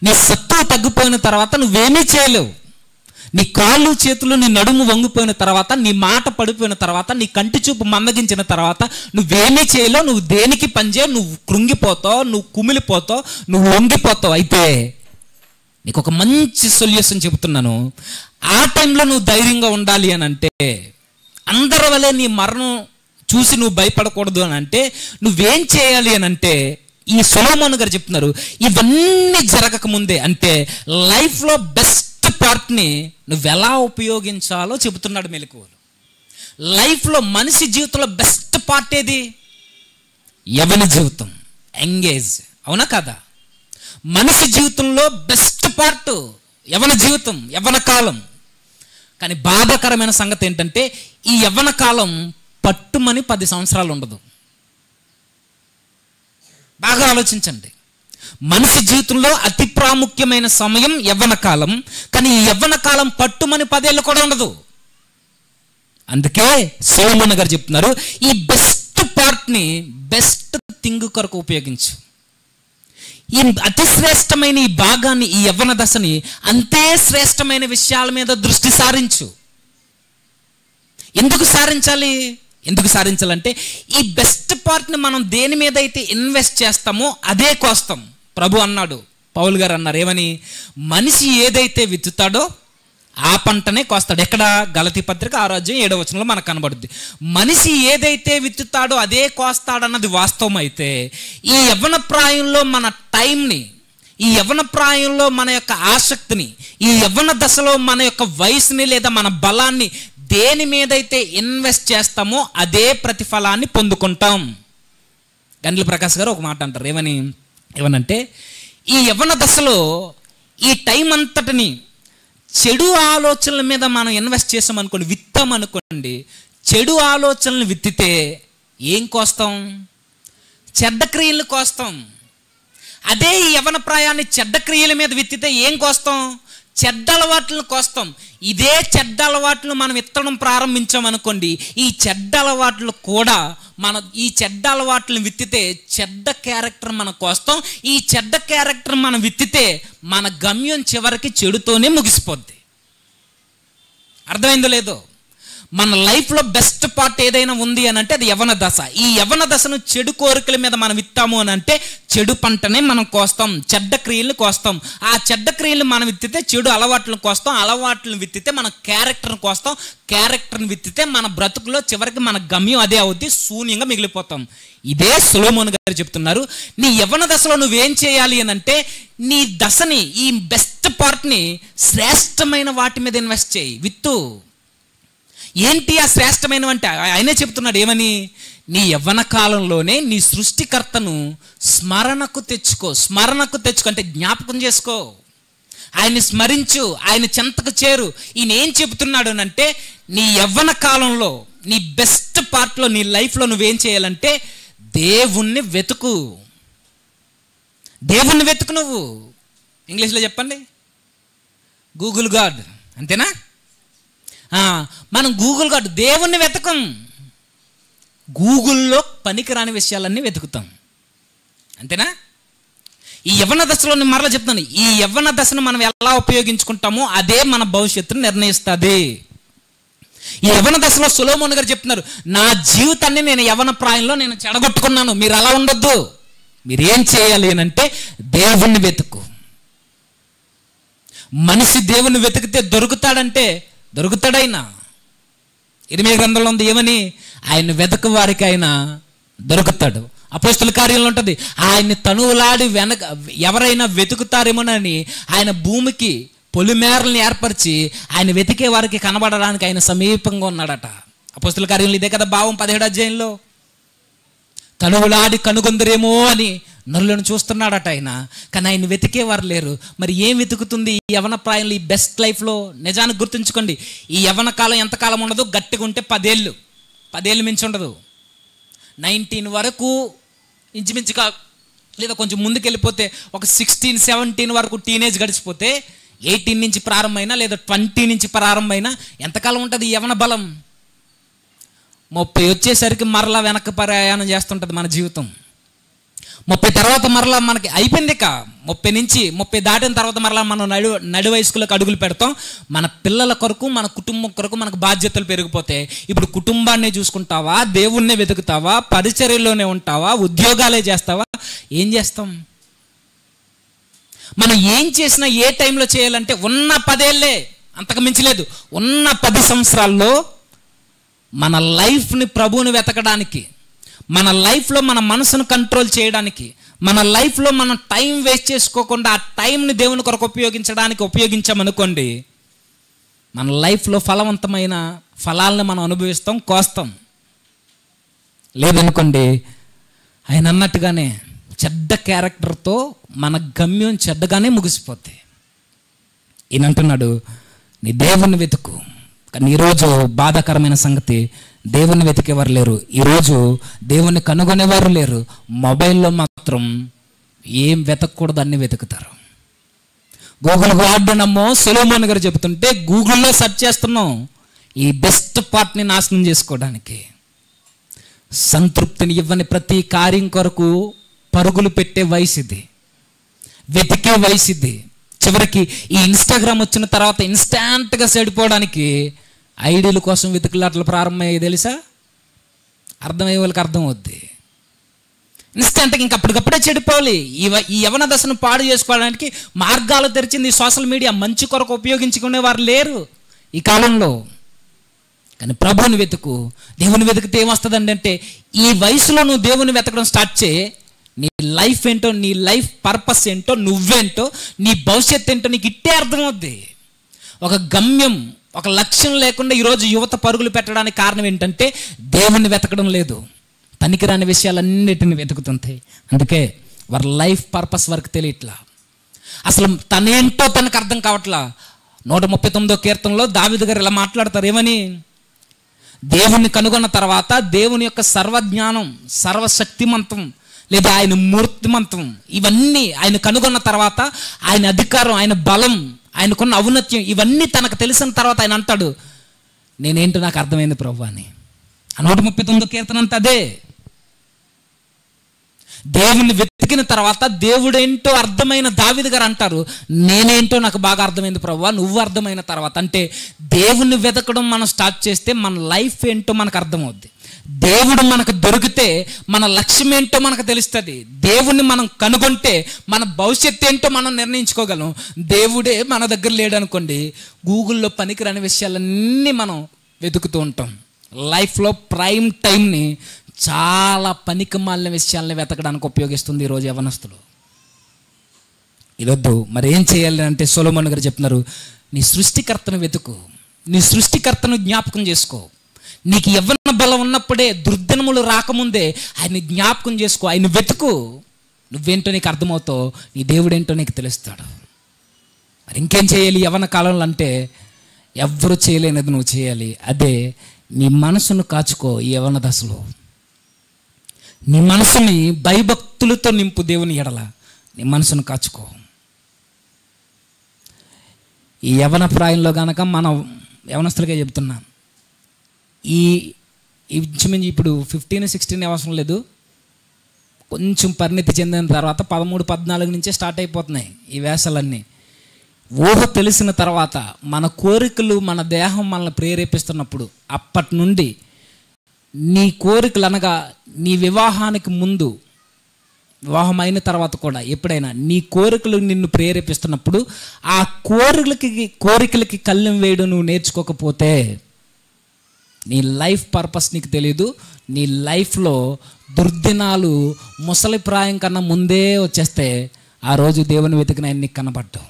నీ సత్తు తగ్గిపోయిన తర్వాత నువ్వేమీ చేయలేవు. నీ కాళ్ళు చేతులు, నీ నడుము వంగిపోయిన తర్వాత, నీ మాట పడిపోయిన తర్వాత, నీ కంటి చూపు మందగించిన తర్వాత నువ్వేమీ చేయలేవు. నువ్వు దేనికి పనిచేయవు. నువ్వు కృంగిపోతావు, నువ్వు కుమిలిపోతావు, నువ్వు లొంగిపోతావు. అయితే నీకు ఒక మంచి సొల్యూషన్ చెబుతున్నాను. ఆ టైంలో నువ్వు ధైర్యంగా ఉండాలి అని అంటే, అందరి వలె నీ మరణం చూసి నువ్వు భయపడకూడదు అని అంటే, నువ్వేం చేయాలి అని అంటే, ఈ సొలొమోను గారు చెప్తున్నారు, ఇవన్నీ జరగక ముందే, అంటే లైఫ్లో బెస్ట్ పార్ట్ని నువ్వు ఎలా ఉపయోగించాలో చెబుతున్నాడు మెలకువలు. లైఫ్లో మనిషి జీవితంలో బెస్ట్ పార్ట్ ఏది? యవ్వన జీవితం, ఎంగేజ్. అవునా కదా? మనిషి జీవితంలో బెస్ట్ పార్ట్ యవ్వన జీవితం, యవ్వన కాలం. కానీ బాధాకరమైన సంగతి ఏంటంటే, ఈ యవ్వన కాలం పట్టుమని 10 సంవత్సరాలు ఉండదు. బాగా ఆలోచించండి. మనిషి జీవితంలో అతి ప్రాముఖ్యమైన సమయం యవ్వన కాలం. కానీ ఈ యవ్వన కాలం పట్టుమని 10 ఏళ్ళు కూడా ఉండదు. అందుకే సొలొమోను గారు చెప్తున్నారు, ఈ బెస్ట్ పార్ట్ని బెస్ట్ థింగ్ కొరకు ఉపయోగించు. ఈ అతి శ్రేష్టమైన ఈ భాగాన్ని, ఈ యవ్వన దశని అంతే శ్రేష్టమైన విషయాల మీద దృష్టి సారించు. ఎందుకు సారించాలంటే, ఈ బెస్ట్ పార్ట్ని మనం దేని మీద అయితే ఇన్వెస్ట్ చేస్తామో అదే కోస్తాం. ప్రభు అన్నాడు, పౌలు గారు అన్నారు, ఏమని? మనిషి ఏదైతే విత్తుతాడో ఆ పంటనే కోస్తాడు. ఎక్కడ? గలతీ పత్రిక 6:7 మనకు కనబడుద్ది. మనిషి ఏదైతే విత్తుతాడో అదే కోస్తాడన్నది వాస్తవం. అయితే ఈ యవ్వన ప్రాయంలో మన టైంని, ఈ యవ్వన ప్రాయంలో మన యొక్క ఆసక్తిని, ఈ యవ్వన దశలో మన యొక్క వయసుని లేదా మన బలాన్ని దేని మీదైతే ఇన్వెస్ట్ చేస్తామో అదే ప్రతిఫలాన్ని పొందుకుంటాం. గండ్ల ప్రకాష్ గారు ఒక మాట అంటారు, ఏమనంటే, ఈ యవ్వన దశలో ఈ టైం అంతటిని చెడు ఆలోచనల మీద మనం ఇన్వెస్ట్ చేసామనుకోండి, విత్తామనుకోండి, చెడు ఆలోచనలు విత్తితే ఏం కోస్తాం? చెడ్డ క్రియలు కోస్తాం. అదే ఈ యవ్వన ప్రాయాన్ని చెడ్డ క్రియల మీద విత్తితే ఏం కోస్తాం? చెడ్డ అలవాట్లను కోస్తాం. ఇదే చెడ్డ అలవాట్లు మనం విత్తడం ప్రారంభించామనుకోండి, ఈ చెడ్డ అలవాట్లు కూడా ఈ చెడ్డ అలవాట్లను విత్తితే చెడ్డ క్యారెక్టర్ మనం కోస్తాం. ఈ చెడ్డ క్యారెక్టర్ మనం విత్తితే మన గమ్యం చివరికి చెడుతోనే ముగిసిపోద్ది. అర్థమైందో లేదో? మన లైఫ్లో బెస్ట్ పార్ట్ ఏదైనా ఉంది అని అంటే అది యవ్వన దశ. ఈ యవ్వన దశను చెడు కోరికల మీద మనం విత్తాము అని అంటే చెడు పంటనే మనం కోస్తాం, చెడ్డ క్రియలను కోస్తాం. ఆ చెడ్డ క్రియలు మనం విత్తితే చెడు అలవాట్లను కోస్తాం, అలవాట్లను విత్తితే మన క్యారెక్టర్ని కోస్తాం, క్యారెక్టర్ని విత్తితే మన బ్రతుకులో చివరికి మన గమ్యం అదే అవుద్ది, శూన్యంగా మిగిలిపోతాం. ఇదే సొలొమోను గారు చెప్తున్నారు, నీ యవ్వన దశలో నువ్వేం చేయాలి అని అంటే, నీ దశని, ఈ బెస్ట్ బెస్ట్ పార్ట్ని శ్రేష్టమైన వాటి మీద ఇన్వెస్ట్ చేయి. విత్తు ఏంటి ఆ శ్రేష్టమైన అంటే ఆయనే చెప్తున్నాడు ఏమని, నీ యవ్వన కాలంలోనే నీ సృష్టికర్తను స్మరణకు తెచ్చుకో. స్మరణకు తెచ్చుకో అంటే జ్ఞాపకం చేసుకో, ఆయన్ని స్మరించు, ఆయన చెంతకు చేరు. ఈయన ఏం చెబుతున్నాడు అంటే, నీ యవ్వన కాలంలో నీ బెస్ట్ పార్ట్లో నీ లైఫ్లో నువ్వేం చేయాలంటే దేవుణ్ణి వెతుకు. దేవుణ్ణి వెతుకు. నువ్వు ఇంగ్లీష్లో చెప్పండి, గూగుల్ గాడ్. అంతేనా? మనం గూగుల్ గాడ్ దేవుణ్ణి వెతకం. గూగుల్లో పనికిరాని విషయాలన్నీ వెతుకుతాం. అంతేనా? ఈ యవ్వన దశలో నేను మరలా చెప్తాను, ఈ యవ్వన దశను మనం ఎలా ఉపయోగించుకుంటామో అదే మన భవిష్యత్తును నిర్ణయిస్తుంది. ఈ యవ్వన దశలో సొలొమోను గారు చెప్తున్నారు, నా జీవితాన్ని నేను యవ్వన ప్రాయంలో నేను చెడగొట్టుకున్నాను. మీరు అలా ఉండొద్దు. మీరు ఏం చేయాలి అంటే దేవుణ్ణి వెతుకు. మనిషి దేవుణ్ణి వెతికితే దొరుకుతాడంటే దొరుకుతాడైనా. ఇర్మీయా గ్రంథంలో ఉంది ఏమని, ఆయన వెతకు వారికి ఆయన దొరుకుతాడు. అపోస్తల కార్యంలో ఉంటుంది, ఆయన్ని తనువులాడి ఎవరైనా వెతుకుతారేమోనని ఆయన భూమికి పొలిమేరల్ని ఏర్పరిచి ఆయన వెతికే వారికి కనబడడానికి ఆయన సమీపంగా ఉన్నాడట. అపోస్తల కార్యంలో ఇదే కదా భావం 17వ అధ్యాయంలో. తనువులాడి కనుగొందరేమో అని నరులను చూస్తున్నాడట ఆయన, కానీ ఆయన వెతికేవారు లేరు. మరి ఏం వెతుకుతుంది ఈ యవ్వన ప్రాయంలో, ఈ బెస్ట్ లైఫ్లో? నిజానికి గుర్తుంచుకోండి, ఈ యవ్వన కాలం ఎంతకాలం ఉండదు, గట్టిగా ఉంటే 10 ఏళ్ళు, 10 ఏళ్ళు మించి ఉండదు. 19 వరకు ఇంచుమించుగా, లేదా కొంచెం ముందుకు వెళ్ళిపోతే ఒక 16, 17 వరకు టీనేజ్ గడిచిపోతే 18 నుంచి ప్రారంభమైనా లేదా 20 నుంచి ప్రారంభమైనా ఎంతకాలం ఉంటుంది ఈ యవ్వన బలం? 30 వచ్చేసరికి మరలా వెనక్కి ప్రయాణం చేస్తుంటుంది మన జీవితం. 30 తర్వాత మరలా మనకి అయిపోయింది. ఇక 30 దాటిన తర్వాత మరలా మనం నడి వయస్కులకు అడుగులు పెడతాం. మన పిల్లల కొరకు, మన కుటుంబం కొరకు మనకు బాధ్యతలు పెరిగిపోతాయి. ఇప్పుడు కుటుంబాన్ని చూసుకుంటావా, దేవుణ్ణి వెతుకుతావా, పరిచర్యలోనే ఉంటావా, ఉద్యోగాలే చేస్తావా, ఏం చేస్తాం? మనం ఏం చేసినా ఏ టైంలో చేయాలంటే ఉన్న 10 ఏళ్ళే, అంతకు మించలేదు. ఉన్న 10 సంవత్సరాల్లో మన లైఫ్ని ప్రభువుని వెతకడానికి, మన లైఫ్లో మన మనసును కంట్రోల్ చేయడానికి, మన లైఫ్లో మనం టైం వేస్ట్ చేసుకోకుండా ఆ టైంని దేవుని కొరకు ఉపయోగించామనుకోండి, మన లైఫ్లో ఫలవంతమైన ఫలాలను మనం అనుభవిస్తాం, కోస్తాం. లేదనుకోండి ఆయన అన్నట్టుగానే చెడ్డ క్యారెక్టర్తో మన గమ్యం చెడ్డగానే ముగిసిపోతాయి. ఈయన అంటున్నాడు, నీ దేవుణ్ణి వెతుకు. కానీ ఈరోజు బాధాకరమైన సంగతి, దేవుణ్ణి వెతికేవారు లేరు. ఈరోజు దేవుణ్ణి కనుగొనేవారు లేరు. మొబైల్లో మాత్రం ఏం వెతకూడదు అన్ని వెతుకుతారు. గూగుల్ వాడనమ్మో సొలొమోను గారు చెబుతుంటే గూగుల్లో సెర్చ్ చేస్తున్నాం ఈ బెస్ట్ పార్ట్ని నాశనం చేసుకోవడానికి. సంతృప్తిని ఇవ్వని ప్రతి కార్యం కొరకు పరుగులు పెట్టే వయసు ఇది, వెతికే వయసు ఇది. చివరికి ఈ ఇన్స్టాగ్రామ్ వచ్చిన తర్వాత ఇన్స్టాంట్గా చెడిపోవడానికి ఐడీల కోసం వెతుకులాటలు ప్రారంభమయ్యాయి. తెలుసా? అర్థమయ్యే వాళ్ళకి అర్థం అవుద్ది. ఇన్స్టాంట్గా ఇంక అప్పటికప్పుడే చెడిపోవాలి. ఈ యవ్వన దశను పాడు చేసుకోవడానికి మార్గాలు తెరిచింది ఈ సోషల్ మీడియా. మంచి కొరకు ఉపయోగించుకునేవారు లేరు ఈ కాలంలో. కానీ ప్రభువుని వెతుకు. దేవుని వెతికితే ఏమొస్తుందండి అంటే, ఈ వయసులో నువ్వు దేవుని వెతకడం స్టార్ట్ చేయి, నీ లైఫ్ ఏంటో, నీ లైఫ్ పర్పస్ ఏంటో, నువ్వేంటో, నీ భవిష్యత్తు ఏంటో నీకు ఇట్టే అర్థమవుద్ది. ఒక గమ్యం, ఒక లక్ష్యం లేకుండా ఈరోజు యువత పరుగులు పెట్టడానికి కారణం ఏంటంటే దేవుణ్ణి వెతకడం లేదు, పనికిరాని విషయాలన్నిటిని వెతుకుతుంటాయి. అందుకే వారి లైఫ్ పర్పస్ వరకు తెలియట్లా, అసలు తనేంటో తనకు అర్థం కావట్లా. 139వ కీర్తనలో దావీదు గారు ఇలా మాట్లాడతారు ఏమని, దేవుణ్ణి కనుగొన్న తర్వాత దేవుని యొక్క సర్వజ్ఞానం, సర్వశక్తిమంతం లేదా ఆయన మూర్తిమంతం, ఇవన్నీ ఆయన కనుగొన్న తర్వాత ఆయన అధికారం, ఆయన బలం, ఆయనకున్న ఔన్నత్యం, ఇవన్నీ తనకు తెలిసిన తర్వాత ఆయన అంటాడు, నేనేంటో నాకు అర్థమైంది ప్రభు అని. ఆ 139వ కీర్తన అంతా అదే. దేవుణ్ణి వెతికిన తర్వాత దేవుడేంటో అర్థమైన దావీదు గారు అంటారు, నేనేంటో నాకు బాగా అర్థమైంది ప్రభువా, నువ్వు అర్థమైన తర్వాత. అంటే దేవుణ్ణి వెతకడం మనం స్టార్ట్ చేస్తే మన లైఫ్ ఏంటో మనకు అర్థమవుద్ది. దేవుడు మనకు దొరికితే మన లక్ష్యం ఏంటో మనకు తెలుస్తుంది. దేవుణ్ణి మనం కనుగొంటే మన భవిష్యత్తు ఏంటో మనం నిర్ణయించుకోగలం. దేవుడే మన దగ్గర లేడనుకోండి, గూగుల్లో పనికిరాని విషయాలన్నీ మనం వెతుకుతూ ఉంటాం. లైఫ్లో ప్రైమ్ టైంని చాలా పనికిమాలిన విషయాలని వెతకడానికి ఉపయోగిస్తుంది ఈరోజు యవ్వనస్తులు. ఇదొద్దు. మరి ఏం చేయాలి అంటే సొలొమోను గారు చెప్తున్నారు, నీ సృష్టికర్తను వెతుకు, నీ సృష్టికర్తను జ్ఞాపకం చేసుకో. నీకు యవ్వన బలం ఉన్నప్పుడే, దుర్దినములు రాకముందే ఆయన్ని జ్ఞాపకం చేసుకో, ఆయన వెతుకు. నువ్వేంటో నీకు అర్థమవుతావు, నీ దేవుడేంటో నీకు తెలుస్తాడు. మరి ఇంకేం చేయాలి యవ్వన కాలంలో అంటే, ఎవ్వరూ చేయలేనిది నువ్వు చేయాలి. అదే నీ మనసును కాచుకో. ఈ యవ్వన దశలో నీ మనసుని భయభక్తులతో నింపు. దేవుని ఎడల నీ మనసును కాచుకో. ఈ యవ్వన ప్రాయంలో కనుక మనం యవనస్తులుగా చెప్తున్నాం, ఈ ఇంచుమించు ఇప్పుడు 15-16 అవసరం లేదు, కొంచెం పరిణితి చెందిన తర్వాత 13-14 నుంచే స్టార్ట్ అయిపోతున్నాయి ఈ వేషాలన్నీ. ఊహ తెలిసిన తర్వాత మన కోరికలు, మన దేహం మనల్ని ప్రేరేపిస్తున్నప్పుడు, అప్పటి నుండి నీ కోరికలు అనగా నీ వివాహానికి ముందు, వివాహం అయిన తర్వాత కూడా ఎప్పుడైనా నీ కోరికలు నిన్ను ప్రేరేపిస్తున్నప్పుడు ఆ కోరికలకి కళ్ళెం వేయడం నువ్వు నేర్చుకోకపోతే నీ లైఫ్ పర్పస్ నీకు తెలియదు. నీ లైఫ్లో దుర్దినాలు ముసలి ప్రాయం కన్నా ముందే వచ్చేస్తే ఆ రోజు దేవుని వెతికిన ఆయన నీకు కనబడ్డావు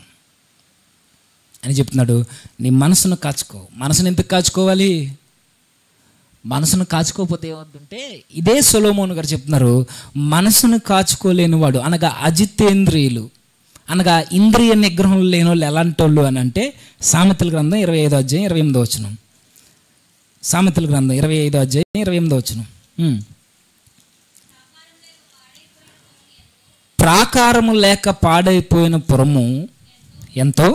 అని చెప్తున్నాడు. నీ మనసును కాచుకో. మనసును ఎందుకు కాచుకోవాలి? మనసును కాచుకోకపోతే ఏమవుతుంటే, ఇదే సొలొమోను గారు చెప్తున్నారు, మనసును కాచుకోలేని వాడు అనగా అజితేంద్రియులు అనగా ఇంద్రియ నిగ్రహం లేని వాళ్ళు ఎలాంటి వాళ్ళు అని అంటే, సామెతల గ్రంథం 25వ అధ్యాయం 28వ వచనం. సామెతల గ్రంథం 25వ అధ్యాయం 28వ వచనం. ప్రాకారము లేక పాడైపోయిన పురము ఎంతో,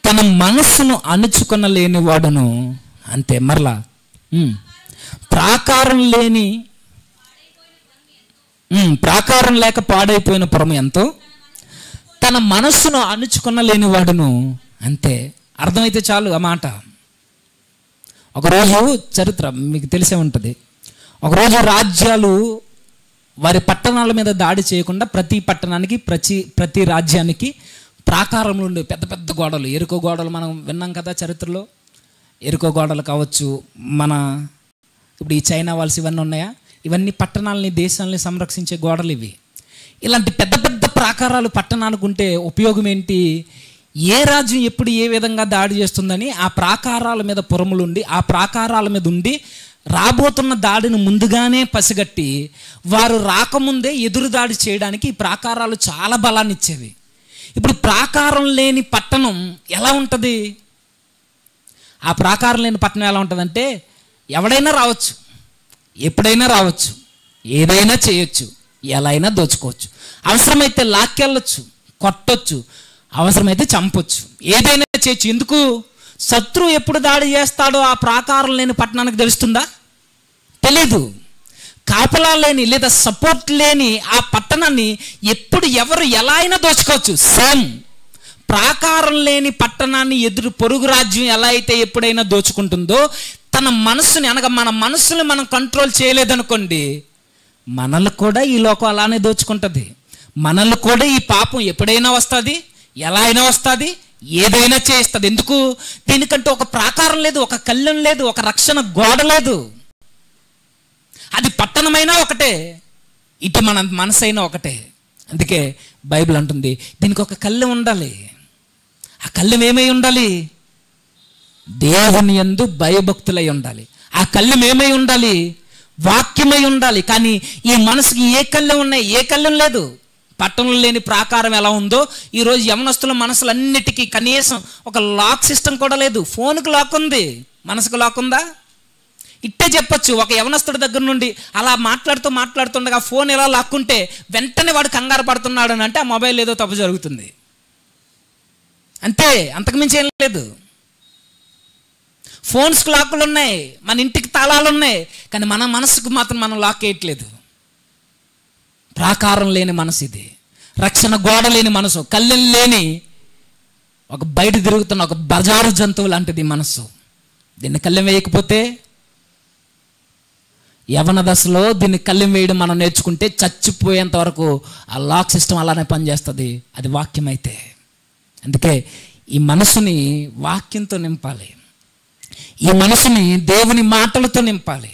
తన మనస్సును అణుచుకొనలేని వాడును అంతే. మరలా ప్రాకారం లేక పాడైపోయిన పురం ఎంతో, తన మనస్సును అణుచుకొనలేని వాడును అంతే. అర్థమైతే చాలు ఆ మాట. ఒకరోజు చరిత్ర మీకు తెలిసే ఉంటుంది. ఒకరోజు రాజ్యాలు వారి పట్టణాల మీద దాడి చేయకుండా ప్రతి పట్టణానికి, ప్రతి రాజ్యానికి ప్రాకారంలో ఉండే పెద్ద పెద్ద గోడలు, ఎరుకో గోడలు మనం విన్నాం కదా చరిత్రలో. ఎరుకో గోడలు కావచ్చు, మన ఇప్పుడు ఈ చైనా వాల్స్ ఇవన్నీ ఉన్నాయా, ఇవన్నీ పట్టణాలని, దేశాలని సంరక్షించే గోడలు ఇవి. ఇలాంటి పెద్ద పెద్ద ప్రాకారాలు పట్టణానికి ఉంటే ఉపయోగం ఏంటి? ఏ రాజ్యం ఎప్పుడు ఏ విధంగా దాడి చేస్తుందని ఆ ప్రాకారాల మీద పురములు ఉండి, ఆ ప్రాకారాల మీద ఉండి రాబోతున్న దాడిని ముందుగానే పసిగట్టి వారు రాకముందే ఎదురు దాడి చేయడానికి ఈ ప్రాకారాలు చాలా బలాన్ని ఇచ్చేవి. ఇప్పుడు ప్రాకారం లేని పట్టణం ఎలా ఉంటుంది? ఆ ప్రాకారం లేని పట్టణం ఎలా ఉంటుందంటే, ఎవడైనా రావచ్చు, ఎప్పుడైనా రావచ్చు, ఏదైనా చేయొచ్చు, ఎలా అయినా దోచుకోవచ్చు, అవసరమైతే లాక్కెళ్ళొచ్చు, కొట్టొచ్చు, అవసరమైతే చంపొచ్చు, ఏదైనా చేయొచ్చు. ఎందుకు? శత్రువు ఎప్పుడు దాడి చేస్తాడో ఆ ప్రాకారం లేని పట్టణానికి తెలుస్తుందా? తెలీదు. కాపలా లేని లేదా సపోర్ట్ లేని ఆ పట్టణాన్ని ఎప్పుడు ఎవరు ఎలా అయినా దోచుకోవచ్చు. సేమ్ ప్రాకారం లేని పట్టణాన్ని ఎదురు పొరుగు రాజ్యం ఎలా అయితే ఎప్పుడైనా దోచుకుంటుందో, తన మనస్సుని అనగా మన మనస్సుని మనం కంట్రోల్ చేయలేదనుకోండి, మనల్ని కూడా ఈ లోకం అలానే దోచుకుంటుంది. మనల్ని కూడా ఈ పాపం ఎప్పుడైనా వస్తుంది, ఎలా అయినా వస్తుంది, ఏదైనా చేస్తుంది. ఎందుకు? దీనికంటే ఒక ప్రాకారం లేదు, ఒక కళ్ళెం లేదు, ఒక రక్షణ గోడ లేదు. అది పట్టణమైనా ఒకటే, ఇటు మన మనసు అయినా ఒకటే. అందుకే బైబిల్ అంటుంది దీనికి ఒక కళ్ళెం ఉండాలి. ఆ కళ్ళెం ఏమై ఉండాలి? దేవుని యందు భయభక్తులై ఉండాలి. ఆ కళ్ళెం ఏమై ఉండాలి? వాక్యమై ఉండాలి. కానీ ఈ మనసుకి ఏ కళ్ళెం ఉన్నాయి? ఏ కళ్ళెం లేదు. పట్టణంలో లేని ప్రాకారం ఎలా ఉందో ఈరోజు యవనస్తుల మనసులన్నిటికీ కనీసం ఒక లాక్ సిస్టమ్ కూడా లేదు. ఫోన్కి లాక్ ఉంది, మనసుకు లాక్ ఉందా? ఇట్టే చెప్పొచ్చు. ఒక యవనస్తుడి దగ్గర నుండి అలా మాట్లాడుతుండగా ఫోన్ ఎలా లాక్కుంటే వెంటనే వాడు కంగారు పడుతున్నాడు అని అంటే ఆ మొబైల్ ఏదో తప్పు జరుగుతుంది. అంతే, అంతకుమించి ఏం లేదు. ఫోన్స్కి లాక్కులు ఉన్నాయి, మన ఇంటికి తాళాలు ఉన్నాయి, కానీ మన మనసుకు మాత్రం మనం లాక్ వేయట్లేదు. ప్రాకారం లేని మనసు ఇది, రక్షణ గోడ లేని మనసు, కళ్ళెం లేని ఒక బయట తిరుగుతున్న ఒక బజారు జంతువు లాంటిది మనసు. దీన్ని కళ్ళెం వేయకపోతే, యవన దశలో దీన్ని కళ్ళెం వేయడం మనం నేర్చుకుంటే చచ్చిపోయేంత వరకు ఆ లాక్ సిస్టమ్ అలానే పనిచేస్తుంది. అది వాక్యం అయితే. అందుకే ఈ మనసుని వాక్యంతో నింపాలి, ఈ మనసుని దేవుని మాటలతో నింపాలి.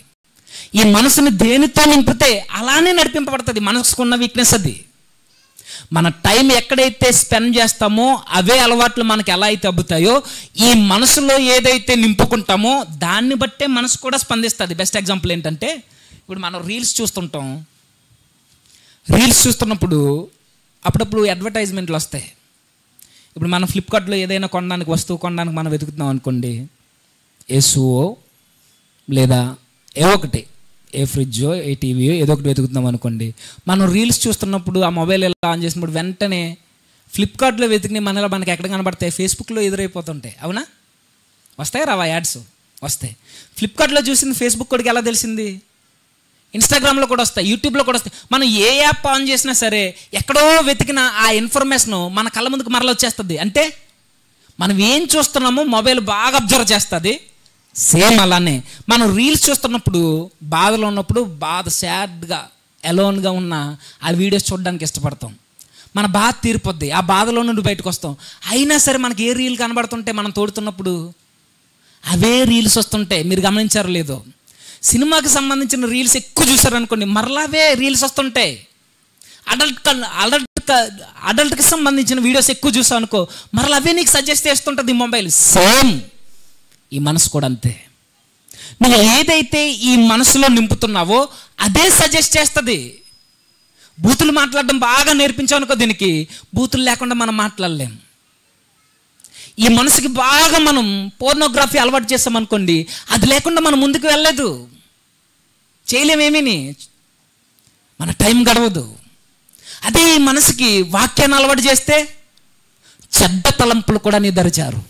ఈ మనసుని దేనితో నింపితే అలానే నడిపింపబడుతుంది. మనసుకున్న వీక్నెస్ అది. మన టైం ఎక్కడైతే స్పెండ్ చేస్తామో అవే అలవాట్లు మనకి ఎలా అయితే అబ్బుతాయో, ఈ మనసులో ఏదైతే నింపుకుంటామో దాన్ని బట్టే మనసు కూడా స్పందిస్తుంది. బెస్ట్ ఎగ్జాంపుల్ ఏంటంటే, ఇప్పుడు మనం రీల్స్ చూస్తుంటాం. రీల్స్ చూస్తున్నప్పుడు అప్పుడప్పుడు అడ్వర్టైజ్మెంట్లు వస్తాయి. ఇప్పుడు మనం ఫ్లిప్కార్ట్లో ఏదైనా కొనడానికి, వస్తువు కొనడానికి మనం వెతుకుతున్నాం అనుకోండి, ఏ షూవో లేదా ఒకటి, ఏ ఫ్రిడ్జో ఏ టీవీయో ఏదో ఒకటి వెతుకుతున్నాం అనుకోండి, మనం రీల్స్ చూస్తున్నప్పుడు ఆ మొబైల్ ఎలా ఆన్ చేసినప్పుడు వెంటనే ఫ్లిప్కార్ట్లో వెతికిన మనలో మనకి ఎక్కడ కనబడతాయి, ఫేస్బుక్లో ఎదురైపోతుంటాయి. అవునా? వస్తాయి రావా యాడ్స్? వస్తాయి. ఫ్లిప్కార్ట్లో చూసింది ఫేస్బుక్ కొడికి ఎలా తెలిసింది? ఇన్స్టాగ్రామ్లో కూడా వస్తాయి, యూట్యూబ్లో కూడా వస్తాయి. మనం ఏ యాప్ ఆన్ చేసినా సరే ఎక్కడో వెతికిన ఆ ఇన్ఫర్మేషన్ మన కళ్ళ ముందుకు మరల వచ్చేస్తుంది. అంటే మనం ఏం చూస్తున్నామో మొబైల్ బాగా అబ్జర్వ్ చేస్తుంది. సేమ్ అలానే మనం రీల్స్ చూస్తున్నప్పుడు, బాధలో ఉన్నప్పుడు, బాధ సాడ్గా అలోన్గా ఉన్న ఆ వీడియోస్ చూడడానికి ఇష్టపడతాం. మన బాధ తీరిపోద్ది, ఆ బాధలో నుండి బయటకు వస్తాం. అయినా సరే మనకి ఏ రీల్ కనబడుతుంటే మనం తోడుతున్నప్పుడు అవే రీల్స్ వస్తుంటాయి. మీరు గమనించారో లేదో, సినిమాకి సంబంధించిన రీల్స్ ఎక్కువ చూసారనుకోండి, మరలావే రీల్స్ వస్తుంటాయి. అడల్ట్కి సంబంధించిన వీడియోస్ ఎక్కువ చూసావు అనుకో, మరలా అవే నీకు సజెస్ట్ చేస్తుంటుంది మొబైల్. సేమ్ ఈ మనసు కూడా అంతే. నువ్వు ఏదైతే ఈ మనసులో నింపుతున్నావో అదే సజెస్ట్ చేస్తుంది. బూతులు మాట్లాడడం బాగా నేర్పించావు అనుకో, దీనికి బూతులు లేకుండా మనం మాట్లాడలేం. ఈ మనసుకి బాగా మనం పోర్నోగ్రఫీ అలవాటు చేస్తామనుకోండి, అది లేకుండా మనం ముందుకు వెళ్ళలేదు, చేయలేమేమీని, మన టైం గడవదు. అదే ఈ మనసుకి వాక్యాన్ని అలవాటు చేస్తే చెడ్డ తలంపులు కూడా నీ దరిచారు,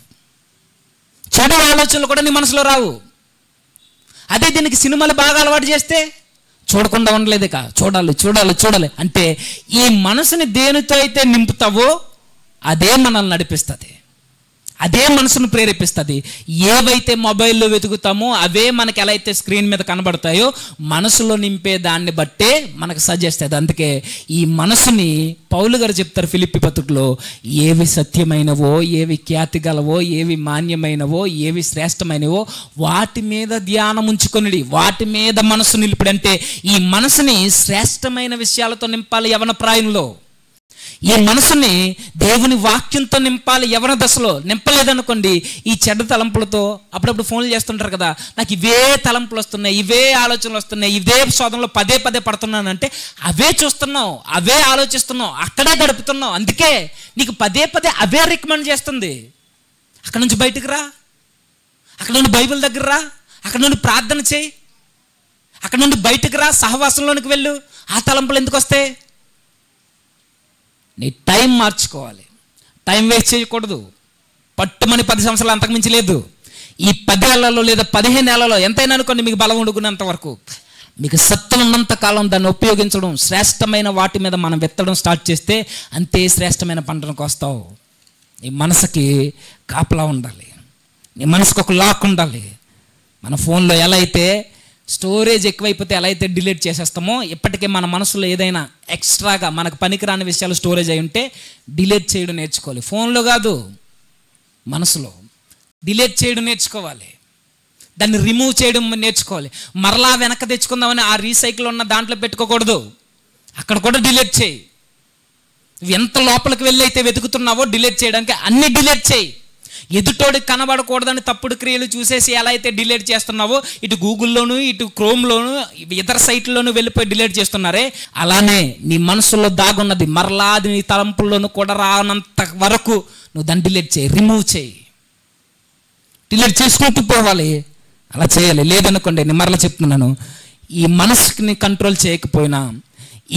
చెడు ఆలోచనలు కూడా నీ మనసులో రావు. అదే దీనికి సినిమాలు బాగా అలవాటు చేస్తే చూడకుండా ఉండలేదు, ఇక చూడాలి చూడాలి చూడాలి అంటే ఈ మనసుని దేనితో అయితే నింపుతావో అదే మనల్ని నడిపిస్తుంది, అదే మనసును ప్రేరేపిస్తుంది. ఏవైతే మొబైల్లో వెతుకుతామో అవే మనకి ఎలా అయితే స్క్రీన్ మీద కనబడతాయో మనసులో నింపే దాన్ని బట్టే మనకు సజెస్ట్ అవుతుంది. అందుకే ఈ మనసుని పౌలు గారు చెప్తారు ఫిలిప్పీ పత్రికలో, ఏవి సత్యమైనవో, ఏవి ఖ్యాతి గలవో, ఏవి మాన్యమైనవో, ఏవి శ్రేష్టమైనవో వాటి మీద ధ్యానం ఉంచుకొనిడి, వాటి మీద మనసు నిలిపిడి. అంటే ఈ మనసుని శ్రేష్టమైన విషయాలతో నింపాలి యవన ప్రాయంలో. ఈ మనసుని దేవుని వాక్యంతో నింపాలి యవన దశలో. నింపలేదనుకోండి, ఈ చెడ్డ తలంపులతో అప్పుడప్పుడు ఫోన్లు చేస్తుంటారు కదా, నాకు ఇవే తలంపులు వస్తున్నాయి, ఇవే ఆలోచనలు వస్తున్నాయి, ఇదే శోధనలో పదే పదే పడుతున్నానంటే అవే చూస్తున్నావు, అవే ఆలోచిస్తున్నావు, అక్కడే గడుపుతున్నావు. అందుకే నీకు పదే పదే అవే రికమెండ్ చేస్తుంది. అక్కడ నుంచి బయటకు రా, అక్కడ నుండి బైబిల్ దగ్గర రా, అక్కడ నుండి ప్రార్థన చేయి, అక్కడ నుండి బయటకు రా, సహవాసంలోనికి వెళ్ళు. ఆ తలంపులు ఎందుకు వస్తాయి? నీ టైం మార్చుకోవాలి, టైం వేస్ట్ చేయకూడదు. పట్టుమని 10 సంవత్సరాలు అంతకుమించి లేదు. ఈ 10 ఏళ్లలో లేదా 15 ఏళ్లలో ఎంతైనా అనుకోండి, మీకు బలం ఉండుకున్నంత వరకు, మీకు సత్యం ఉన్నంత కాలం దాన్ని ఉపయోగించడం, శ్రేష్టమైన వాటి మీద మనం వెత్తడం స్టార్ట్ చేస్తే అంతే శ్రేష్టమైన పంటకు వస్తావు. నీ మనసుకి కాపలా ఉండాలి, నీ మనసుకు ఒక లాక్ ఉండాలి. మన ఫోన్లో ఎలా అయితే స్టోరేజ్ ఎక్కువైపోతే ఎలా అయితే డిలీట్ చేసేస్తామో, ఇప్పటికే మన మనసులో ఏదైనా ఎక్స్ట్రాగా మనకు పనికిరాని విషయాలు స్టోరేజ్ అయి ఉంటే డిలీట్ చేయడం నేర్చుకోవాలి. ఫోన్లో కాదు, మనసులో డిలీట్ చేయడం నేర్చుకోవాలి, దాన్ని రిమూవ్ చేయడం నేర్చుకోవాలి. మరలా వెనక్కి తెచ్చుకుందామని ఆ రీసైకిల్ ఉన్న దాంట్లో పెట్టుకోకూడదు, అక్కడ కూడా డిలీట్ చేయి. ఎంత లోపలికి వెళ్ళి అయితే వెతుకుతున్నావో డిలీట్ చేయడానికి అన్ని డిలీట్ చేయి. ఎదుటోడికి కనబడకూడదని తప్పుడు క్రియలు చూసేసి ఎలా అయితే డిలీట్ చేస్తున్నావో, ఇటు గూగుల్లోను, ఇటు క్రోమ్లోను, ఇతర సైట్లోనూ వెళ్ళిపోయి డిలీట్ చేస్తున్నారే, అలానే నీ మనసులో దాగున్నది మరలా అది నీ తలంపుల్లోనూ కూడా రానంత వరకు నువ్వు దాన్ని డిలీట్ చేయి, రిమూవ్ చేయి, డిలీట్ చేసుకుంటూ పోవాలి. అలా చేయాలి. లేదనుకోండి, నేను మరలా చెప్తున్నాను, ఈ మనసుని కంట్రోల్ చేయకపోయినా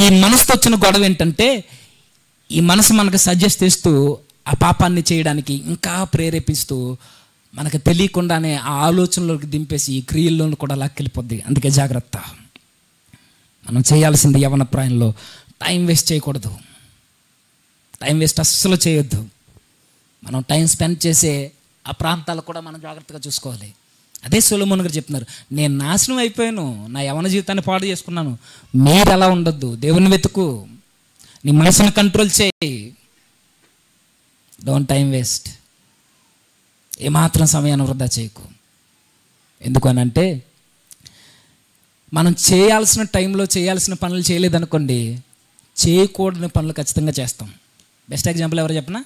ఈ మనసుతో వచ్చిన గొడవ ఏంటంటే, ఈ మనసు మనకు సజెస్ట్ చేస్తూ ఆ పాపాన్ని చేయడానికి ఇంకా ప్రేరేపిస్తూ మనకు తెలియకుండానే ఆ ఆలోచనలోకి దింపేసి ఈ క్రియల్లోనూ కూడా లాక్కెళ్ళిపోద్ది. అందుకే జాగ్రత్త. మనం చేయాల్సింది యవన ప్రాయంలో టైం వేస్ట్ చేయకూడదు, టైం వేస్ట్ అస్సలు చేయొద్దు. మనం టైం స్పెండ్ చేసే ఆ ప్రాంతాలు కూడా మనం జాగ్రత్తగా చూసుకోవాలి. అదే సొలొమోను గారు చెప్తున్నారు, నేను నాశనం అయిపోయాను, నా యవన జీవితాన్ని పాడు చేసుకున్నాను. మీరు అలా ఉండొద్దు, దేవుని వెతుకు, నీ మనసును కంట్రోల్ చేయి, డోంట్ టైం వేస్ట్. ఏమాత్రం సమయాన్ని వృధా చేయకు. ఎందుకనంటే మనం చేయాల్సిన టైంలో చేయాల్సిన పనులు చేయలేదనుకోండి, చేయకూడని పనులు ఖచ్చితంగా చేస్తాం. బెస్ట్ ఎగ్జాంపుల్ ఎవరు చెప్పనా?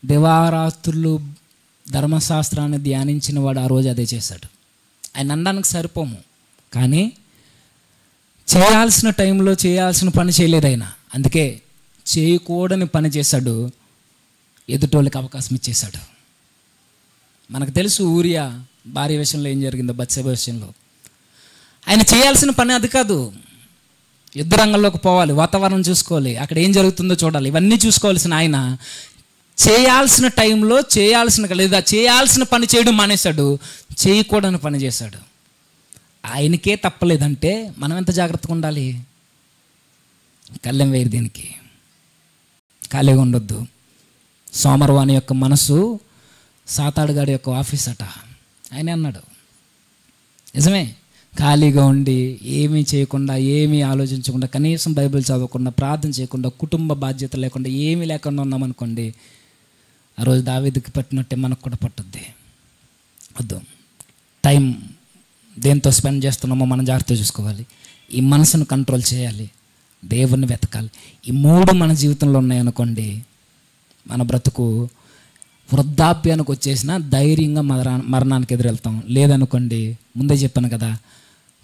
దివారాత్రులు ధర్మశాస్త్రాన్ని ధ్యానించిన వాడు ఆ రోజు అదే చేశాడు. ఆయన అనడానికి సరిపోము, కానీ చేయాల్సిన టైంలో చేయాల్సిన పని చేయలేదు ఆయన. అందుకే చేయకూడని పని చేశాడు, ఎదుటోళ్ళకి అవకాశం ఇచ్చేశాడు. మనకు తెలుసు ఊరియా భార్య విషయంలో ఏం జరిగిందో, బత్షెబ విషయంలో. ఆయన చేయాల్సిన పని అది కాదు. యుద్ధ రంగంలోకి పోవాలి, వాతావరణం చూసుకోవాలి, అక్కడ ఏం జరుగుతుందో చూడాలి, ఇవన్నీ చూసుకోవాల్సిన ఆయన చేయాల్సిన టైంలో చేయాల్సిన పని చేయడం మానేశాడు, చేయకూడని పని చేశాడు. ఆయనకే తప్పలేదంటే మనం ఎంత జాగ్రత్తగా ఉండాలి? కళ్ళెం వేరు దీనికి, ఖాళీగా ఉండొద్దు. సోమరవాణి యొక్క మనసు సాతాడుగాడి యొక్క ఆఫీస్ అట. ఆయన అన్నాడు, నిజమే, ఖాళీగా ఉండి ఏమీ చేయకుండా, ఏమీ ఆలోచించకుండా, కనీసం బైబిల్ చదవకుండా, ప్రార్థన చేయకుండా, కుటుంబ బాధ్యత లేకుండా, ఏమీ లేకుండా ఉన్నామనుకోండి, ఆ రోజు దావీదుకి పట్టినట్టే మనకు కూడా పట్టుద్ది. వద్దు. టైం దేంతో స్పెండ్ చేస్తున్నామో మనం జాగ్రత్తగా చూసుకోవాలి. ఈ మనసును కంట్రోల్ చేయాలి, దేవుణ్ణి వెతకాలి. ఈ 3 మన జీవితంలో ఉన్నాయనుకోండి, మన బ్రతుకు వృద్ధాప్యానికి వచ్చేసినా ధైర్యంగా మరణానికి ఎదురెళ్తాం. లేదనుకోండి, ముందే చెప్పాను కదా,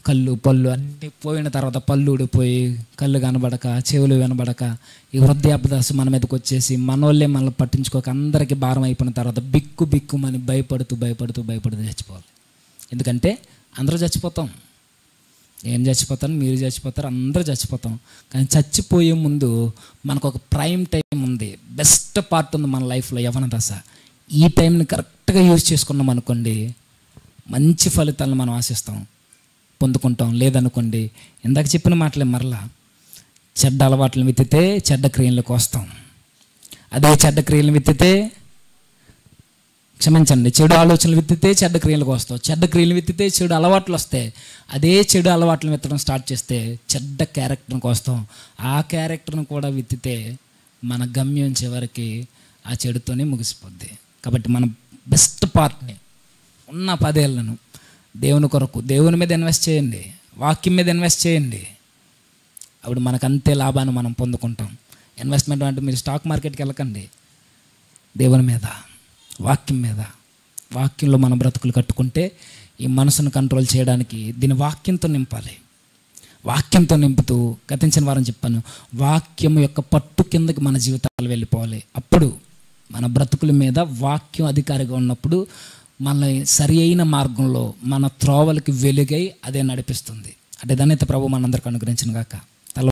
కళ్ళు పళ్ళు అన్నీ పోయిన తర్వాత, పళ్ళు ఊడిపోయి, కళ్ళు కనబడక, చెవులు వినబడక, ఈ వృద్ధాప్యదశ మన మీదకి వచ్చేసి మనోళ్ళే మనల్ని పట్టించుకోక అందరికీ భారం అయిపోయిన తర్వాత బిక్కుమని భయపడుతూ చచ్చిపోవాలి. ఎందుకంటే అందరూ చచ్చిపోతాం. నేను చచ్చిపోతాను, మీరు చచ్చిపోతారు, అందరూ చచ్చిపోతాం. కానీ చచ్చిపోయే ముందు మనకు ఒక ప్రైమ్ టైం ఉంది, బెస్ట్ పార్ట్ ఉంది మన లైఫ్లో, యవ్వన దశ. ఈ టైంని కరెక్ట్గా యూజ్ చేసుకున్నాం అనుకోండి, మంచి ఫలితాలను మనం ఆశిస్తాం, పొందుకుంటాం. లేదనుకోండి, ఇందాక చెప్పిన మాటలే మరలా, చెడ్డ అలవాట్లను విత్తితే చెడ్డ క్రియలకు వస్తాం. అదే చెడ్డ క్రియలను విత్తితే, చెడు ఆలోచనలు విత్తితే చెడ్డ క్రియలకు వస్తాం. చెడ్డ క్రియలు విత్తితే చెడు అలవాట్లు వస్తాయి. అదే చెడు అలవాట్లను విత్తడం స్టార్ట్ చేస్తే చెడ్డ క్యారెక్టర్కి వస్తాం. ఆ క్యారెక్టర్ను కూడా విత్తితే మన గమ్యం చివరికి ఆ చెడుతోనే ముగిసిపోద్ది. కాబట్టి మన బెస్ట్ పార్ట్ని ఉన్న 10 ఏళ్లను దేవుని కొరకు, దేవుని మీద ఇన్వెస్ట్ చేయండి, వాక్యం మీద ఇన్వెస్ట్ చేయండి. అప్పుడు మనకు అంతే లాభాన్ని మనం పొందుకుంటాం. ఇన్వెస్ట్మెంట్ అంటే మీరు స్టాక్ మార్కెట్కి వెళ్ళకండి, దేవుని మీద, వాక్యం మీద. వాక్యంలో మన బ్రతుకులు కట్టుకుంటే ఈ మనసును కంట్రోల్ చేయడానికి దీన్ని వాక్యంతో నింపాలి. వాక్యంతో నింపుతూ, గతించిన వారం చెప్పాను, వాక్యం యొక్క పట్టు కిందకి మన జీవితాలు వెళ్ళిపోవాలి. అప్పుడు మన బ్రతుకుల మీద వాక్యం అధికారిగా ఉన్నప్పుడు మన సరి అయిన మార్గంలో, మన త్రోవలకి వెలుగై అదే నడిపిస్తుంది. అంటే దానైతే ప్రభు మనందరికీ అనుగ్రహించును గాక.